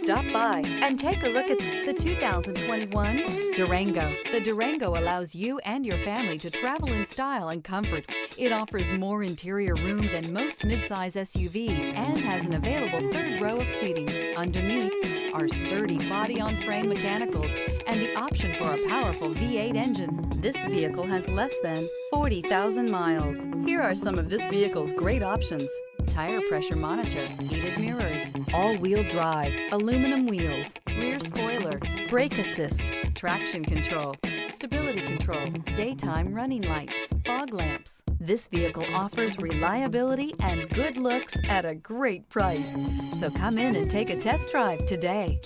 Stop by and take a look at the 2021 Durango. The Durango allows you and your family to travel in style and comfort. It offers more interior room than most midsize SUVs and has an available third row of seating. Underneath are sturdy body-on-frame mechanicals and the option for a powerful V8 engine. This vehicle has less than 40,000 miles. Here are some of this vehicle's great options: tire pressure monitor, heated mirrors, all-wheel drive, aluminum wheels, rear spoiler, brake assist, traction control, stability control, daytime running lights, fog lamps. This vehicle offers reliability and good looks at a great price. So come in and take a test drive today.